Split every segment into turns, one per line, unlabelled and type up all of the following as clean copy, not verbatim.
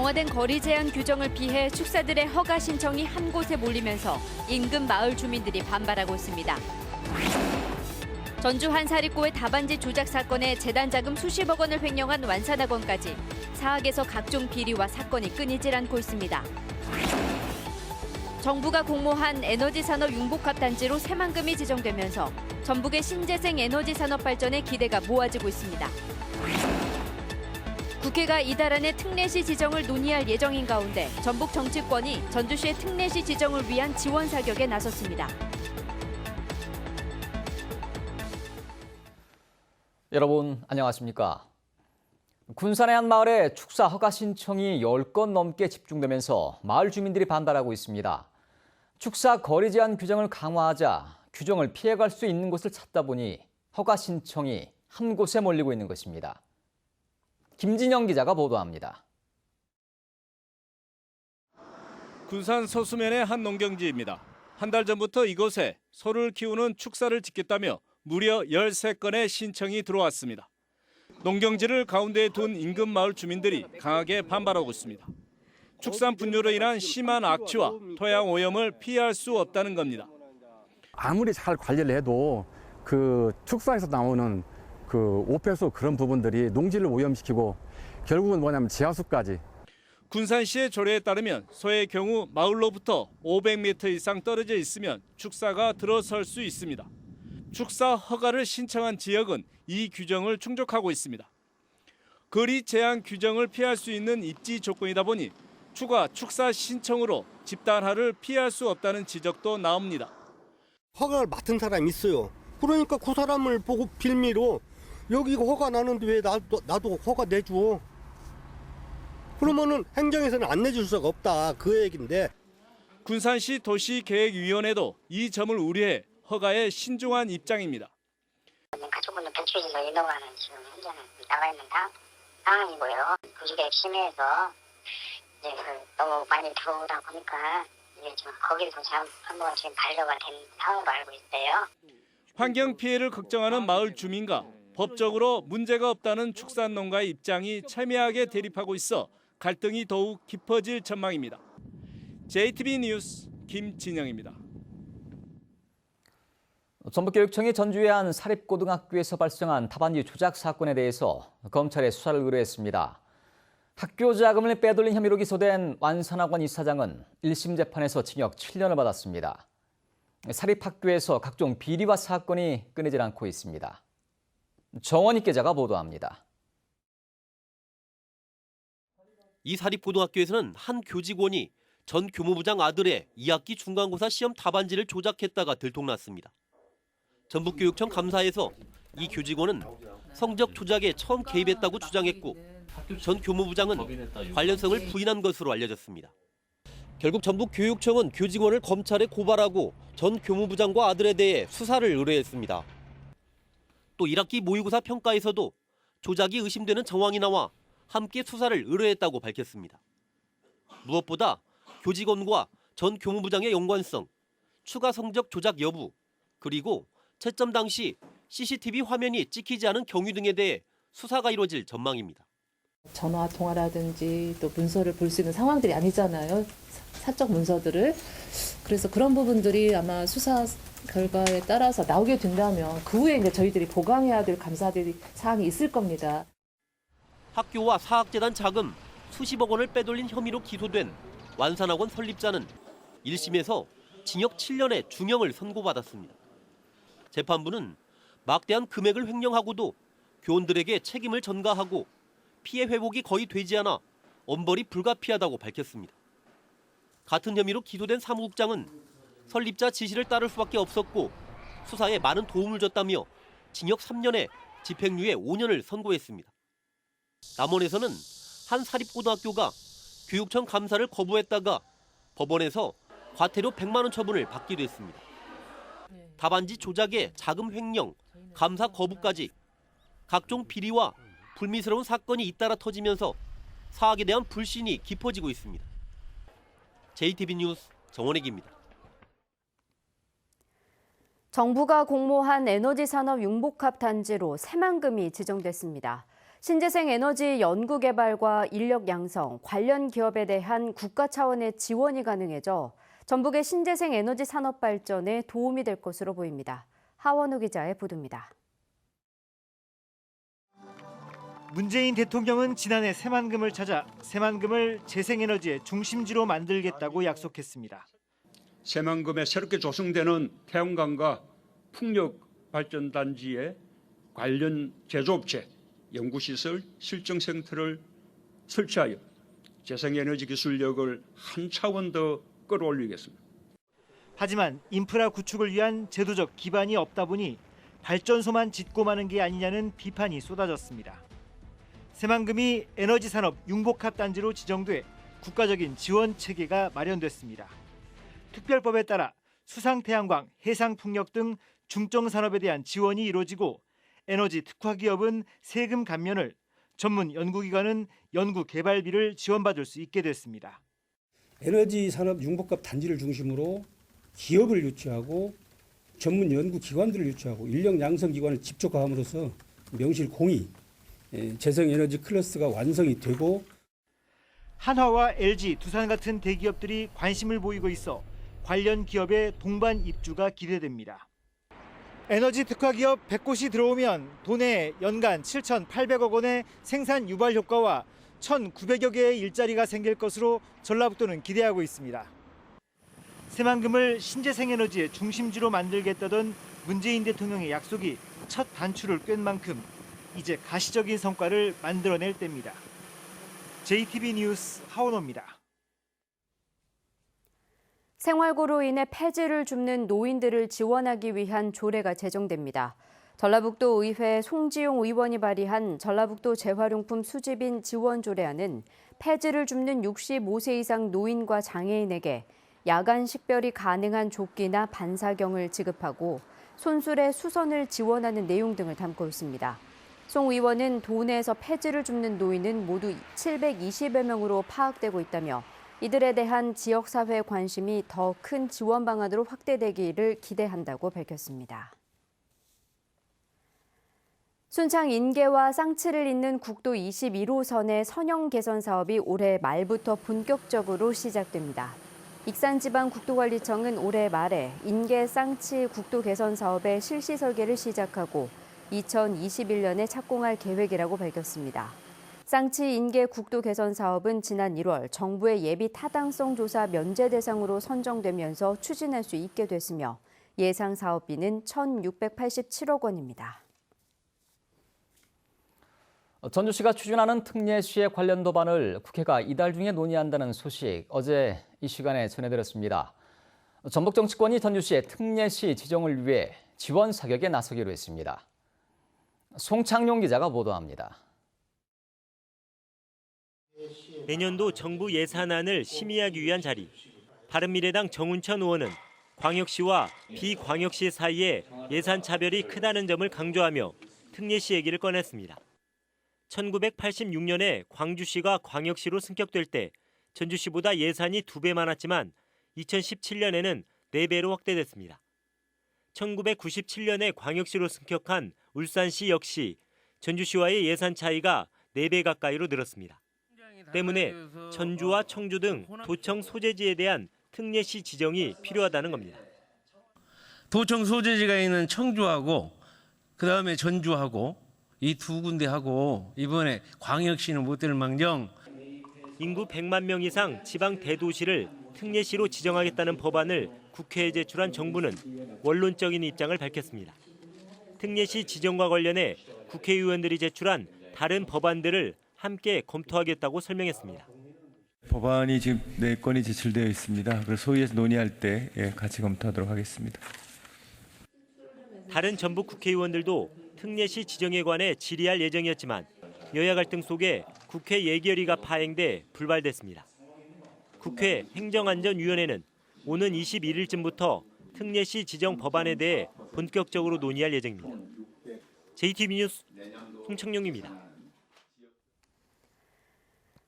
강화된 거리 제한 규정을 피해 축사들의 허가 신청이 한 곳에 몰리면서 인근 마을 주민들이 반발하고 있습니다. 전주 한 사립고의 답안지 조작 사건에 재단 자금 수십억 원을 횡령한 완산학원까지 사학에서 각종 비리와 사건이 끊이질 않고 있습니다. 정부가 공모한 에너지산업 융복합단지로 새만금이 지정되면서 전북의 신재생 에너지 산업 발전에 기대가 모아지고 있습니다. 국회가 이달 안에 특례시 지정을 논의할 예정인 가운데 전북 정치권이 전주시의 특례시 지정을 위한 지원 사격에 나섰습니다.
여러분 안녕하십니까? 군산의 한 마을에 축사 허가 신청이 10건 넘게 집중되면서 마을 주민들이 반발하고 있습니다. 축사 거리 제한 규정을 강화하자 규정을 피해갈 수 있는 곳을 찾다 보니 허가 신청이 한 곳에 몰리고 있는 것입니다. 김진영 기자가 보도합니다.
군산 서수면의 한 농경지입니다. 한 달 전부터 이곳에 소를 키우는 축사를 짓겠다며 무려 13건의 신청이 들어왔습니다. 농경지를 가운데에 둔 인근 마을 주민들이 강하게 반발하고 있습니다. 축산 분뇨로 인한 심한 악취와 토양 오염을 피할 수 없다는 겁니다.
아무리 잘 관리를 해도 그 축사에서 나오는 그 오폐수 그런 부분들이 농지를 오염시키고 결국은 뭐냐면 지하수까지.
군산시의 조례에 따르면 소의 경우 마을로부터 500m 이상 떨어져 있으면 축사가 들어설 수 있습니다. 축사 허가를 신청한 지역은 이 규정을 충족하고 있습니다. 거리 제한 규정을 피할 수 있는 입지 조건이다 보니 추가 축사 신청으로 집단화를 피할 수 없다는 지적도 나옵니다.
허가를 맡은 사람이 있어요. 그러니까 그 사람을 보고 빌미로 여기 허가 나는데 왜 나도 허가 내줘. 그러면은 행정에서는 안 내줄 수가 없다. 그 얘기인데.
군산시 도시계획위원회도 이 점을 우려해 허가에 신중한 입장입니다.
가축분들 배출지로 인허가는 지금 현재는 나가 있는 상황이고요. 도시계획 심의에서 이제 너무 많이 들어오다 보니까 이게 지금 거기서 한번 지금 반려가 된 상황으로 알고 있어요.
환경 피해를 걱정하는 마을 주민과 법적으로 문제가 없다는 축산농가의 입장이 첨예하게 대립하고 있어 갈등이 더욱 깊어질 전망입니다. JTB 뉴스 김진영입니다.
전북교육청이 전주의 한 사립고등학교에서 발생한 답안지 조작 사건에 대해서 검찰에 수사를 의뢰했습니다. 학교 자금을 빼돌린 혐의로 기소된 완산학원 이사장은 1심 재판에서 징역 7년을 받았습니다. 사립학교에서 각종 비리와 사건이 끊이질 않고 있습니다. 정원익 기자가 보도합니다.
이 사립고등학교에서는 한 교직원이 전 교무부장 아들의 2학기 중간고사 시험 답안지를 조작했다가 들통났습니다. 전북교육청 감사에서 이 교직원은 성적 조작에 처음 개입했다고 주장했고 전 교무부장은 관련성을 부인한 것으로 알려졌습니다. 결국 전북교육청은 교직원을 검찰에 고발하고 전 교무부장과 아들에 대해 수사를 의뢰했습니다. 또 1학기 모의고사 평가에서도 조작이 의심되는 정황이 나와 함께 수사를 의뢰했다고 밝혔습니다. 무엇보다 교직원과 전 교무부장의 연관성, 추가 성적 조작 여부, 그리고 채점 당시 CCTV 화면이 찍히지 않은 경위 등에 대해 수사가 이루어질 전망입니다.
전화 통화라든지 또 문서를 볼 수 있는 상황들이 아니잖아요. 사적 문서들을. 그래서 그런 부분들이 아마 수사 결과에 따라서 나오게 된다면 그 후에 이제 저희들이 보강해야 될 감사될 사항이 있을 겁니다.
학교와 사학재단 자금 수십억 원을 빼돌린 혐의로 기소된 완산학원 설립자는 1심에서 징역 7년의 중형을 선고받았습니다. 재판부는 막대한 금액을 횡령하고도 교원들에게 책임을 전가하고 피해 회복이 거의 되지 않아 엄벌이 불가피하다고 밝혔습니다. 같은 혐의로 기소된 사무국장은 설립자 지시를 따를 수밖에 없었고 수사에 많은 도움을 줬다며 징역 3년에 집행유예 5년을 선고했습니다. 남원에서는 한 사립고등학교가 교육청 감사를 거부했다가 법원에서 과태료 100만 원 처분을 받기도 했습니다. 답안지 조작에 자금 횡령, 감사 거부까지 각종 비리와 불미스러운 사건이 잇따라 터지면서 사학에 대한 불신이 깊어지고 있습니다. JTB 뉴스 정원익입니다.
정부가 공모한 에너지 산업 융복합 단지로 새만금이 지정됐습니다. 신재생 에너지 연구 개발과 인력 양성, 관련 기업에 대한 국가 차원의 지원이 가능해져 전북의 신재생 에너지 산업 발전에 도움이 될 것으로 보입니다. 하원우 기자의 보도입니다.
문재인 대통령은 지난해 새만금을 찾아 새만금을 재생에너지의 중심지로 만들겠다고 약속했습니다.
새만금에 새롭게 조성되는 태양광과 풍력발전단지의 관련 제조업체, 연구시설, 실증센터를 설치하여 재생에너지 기술력을 한 차원 더 끌어올리겠습니다.
하지만 인프라 구축을 위한 제도적 기반이 없다 보니 발전소만 짓고 마는 게 아니냐는 비판이 쏟아졌습니다. 새만금이 에너지 산업 융복합 단지로 지정돼 국가적인 지원 체계가 마련됐습니다. 특별법에 따라 수상 태양광, 해상 풍력 등 중점 산업에 대한 지원이 이루어지고 에너지 특화 기업은 세금 감면을, 전문 연구기관은 연구 개발비를 지원받을 수 있게 됐습니다.
에너지 산업 융복합 단지를 중심으로 기업을 유치하고 전문 연구 기관들을 유치하고 인력 양성 기관을 집적화함으로써 명실 공히 재생에너지 클러스터가 완성이 되고
한화와 LG, 두산 같은 대기업들이 관심을 보이고 있어 관련 기업의 동반 입주가 기대됩니다. 에너지 특화 기업 100곳이 들어오면 도내에 연간 7,800억 원의 생산 유발 효과와 1,900여 개의 일자리가 생길 것으로 전라북도는 기대하고 있습니다. 새만금을 신재생에너지의 중심지로 만들겠다던 문재인 대통령의 약속이 첫 단추를 꿰는 만큼 이제 가시적인 성과를 만들어낼 때입니다. JTB 뉴스 하원호입니다.
생활고로 인해 폐지를 줍는 노인들을 지원하기 위한 조례가 제정됩니다. 전라북도 의회 송지용 의원이 발의한 전라북도 재활용품 수집인 지원 조례안은 폐지를 줍는 65세 이상 노인과 장애인에게 야간 식별이 가능한 조끼나 반사경을 지급하고 손술의 수선을 지원하는 내용 등을 담고 있습니다. 송 의원은 도내에서 폐지를 줍는 노인은 모두 720여 명으로 파악되고 있다며 이들에 대한 지역사회 관심이 더 큰 지원 방안으로 확대되기를 기대한다고 밝혔습니다. 순창 인계와 쌍치를 잇는 국도 21호선의 선형 개선 사업이 올해 말부터 본격적으로 시작됩니다. 익산지방국도관리청은 올해 말에 인계 쌍치 국도 개선 사업의 실시 설계를 시작하고 2021년에 착공할 계획이라고 밝혔습니다. 쌍치 인계 국도 개선 사업은 지난 1월 정부의 예비 타당성 조사 면제 대상으로 선정되면서 추진할 수 있게 됐으며 예상 사업비는 1,687억 원입니다.
전주시가 추진하는 특례시의 관련 법안을 국회가 이달 중에 논의한다는 소식 어제 이 시간에 전해드렸습니다. 전북 정치권이 전주시의 특례시 지정을 위해 지원 사격에 나서기로 했습니다. 송창용 기자가 보도합니다.
내년도 정부 예산안을 심의하기 위한 자리. 바른미래당 정운천 의원은 광역시와 비광역시 사이에 예산 차별이 크다는 점을 강조하며 특례시 얘기를 꺼냈습니다. 1986년에 광주시가 광역시로 승격될 때 전주시보다 예산이 2배 많았지만 2017년에는 4배로 확대됐습니다. 1997년에 광역시로 승격한 울산시 역시 전주시와의 예산 차이가 4배 가까이로 늘었습니다. 때문에 전주와 청주 등 도청 소재지에 대한 특례시 지정이 필요하다는 겁니다.
도청 소재지가 있는 청주하고 그다음에 전주하고 이 두 군데하고 이번에 광역시는 못 될 망정
인구 100만 명 이상 지방 대도시를 특례시로 지정하겠다는 법안을 국회에 제출한 정부는 원론적인 입장을 밝혔습니다. 특례시 지정과 관련해 국회의원들이 제출한 다른 법안들을 함께 검토하겠다고 설명했습니다.
법안이 지금 4건이 제출되어 있습니다. 그래서 소위에서 논의할 때 같이 검토하도록 하겠습니다.
다른 전북 국회의원들도 특례시 지정에 관해 질의할 예정이었지만 여야 갈등 속에 국회 예결위가 파행돼 불발됐습니다. 국회 행정안전위원회는 오는 21일쯤부터 특례시 지정 법안에 대해 본격적으로 논의할 예정입니다. JTB 뉴스 송창용입니다.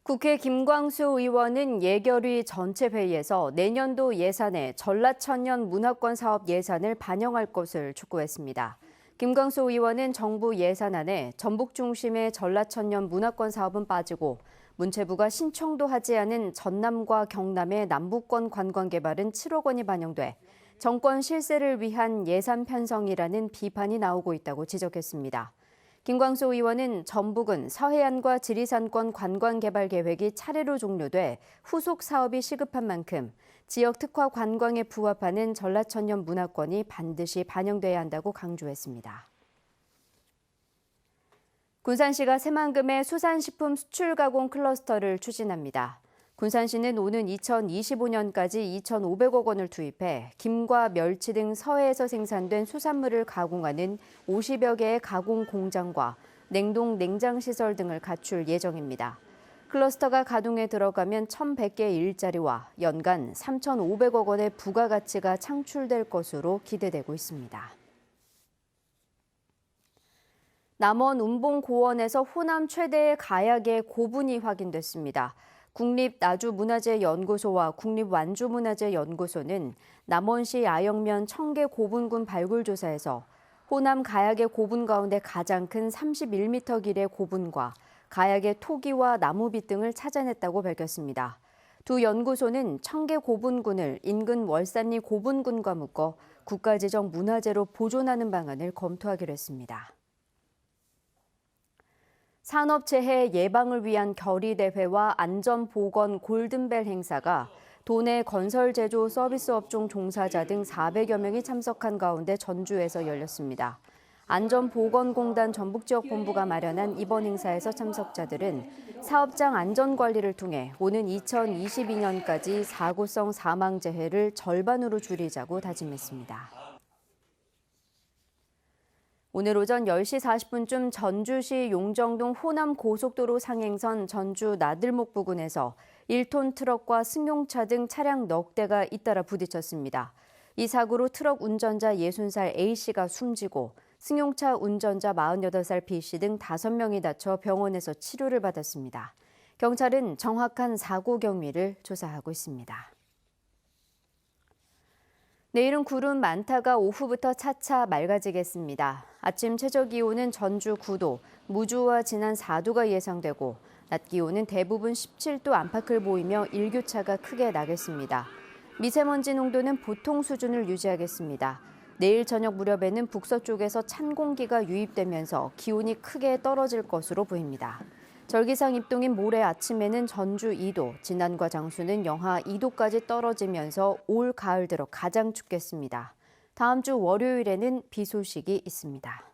국회 김광수 의원은 예결위 전체 회의에서 내년도 예산에 전라천년 문화권 사업 예산을 반영할 것을 촉구했습니다. 김광수 의원은 정부 예산안에 전북 중심의 전라천년 문화권 사업은 빠지고 문체부가 신청도 하지 않은 전남과 경남의 남부권 관광 개발은 7억 원이 반영돼 정권 실세를 위한 예산 편성이라는 비판이 나오고 있다고 지적했습니다. 김광수 의원은 전북은 서해안과 지리산권 관광 개발 계획이 차례로 종료돼 후속 사업이 시급한 만큼 지역 특화 관광에 부합하는 전라천년 문화권이 반드시 반영돼야 한다고 강조했습니다. 군산시가 새만금의 수산식품 수출 가공 클러스터를 추진합니다. 군산시는 오는 2025년까지 2,500억 원을 투입해 김과 멸치 등 서해에서 생산된 수산물을 가공하는 50여 개의 가공 공장과 냉동 냉장 시설 등을 갖출 예정입니다. 클러스터가 가동에 들어가면 1,100개의 일자리와 연간 3,500억 원의 부가가치가 창출될 것으로 기대되고 있습니다. 남원 운봉고원에서 호남 최대의 가약의 고분이 확인됐습니다. 국립나주문화재연구소와 국립완주문화재연구소는 남원시 아영면 청계 고분군 발굴조사에서 호남 가약의 고분 가운데 가장 큰 31m 길의 고분과 가약의 토기와 나무빛 등을 찾아냈다고 밝혔습니다. 두 연구소는 청계 고분군을 인근 월산리 고분군과 묶어 국가지정 문화재로 보존하는 방안을 검토하기로 했습니다. 산업재해 예방을 위한 결의대회와 안전보건 골든벨 행사가 도내 건설 제조 서비스 업종 종사자 등 400여 명이 참석한 가운데 전주에서 열렸습니다. 안전보건공단 전북지역본부가 마련한 이번 행사에서 참석자들은 사업장 안전관리를 통해 오는 2022년까지 사고성 사망재해를 절반으로 줄이자고 다짐했습니다. 오늘 오전 10시 40분쯤 전주시 용정동 호남 고속도로 상행선 전주 나들목 부근에서 1톤 트럭과 승용차 등 차량 넉 대가 잇따라 부딪혔습니다. 이 사고로 트럭 운전자 60살 A씨가 숨지고 승용차 운전자 48살 B씨 등 5명이 다쳐 병원에서 치료를 받았습니다. 경찰은 정확한 사고 경위를 조사하고 있습니다. 내일은 구름 많다가 오후부터 차차 맑아지겠습니다. 아침 최저기온은 전주 9도, 무주와 진안 4도가 예상되고 낮 기온은 대부분 17도 안팎을 보이며 일교차가 크게 나겠습니다. 미세먼지 농도는 보통 수준을 유지하겠습니다. 내일 저녁 무렵에는 북서쪽에서 찬 공기가 유입되면서 기온이 크게 떨어질 것으로 보입니다. 절기상 입동인 모레 아침에는 전주 2도, 진안과 장수는 영하 2도까지 떨어지면서 올 가을 들어 가장 춥겠습니다. 다음 주 월요일에는 비 소식이 있습니다.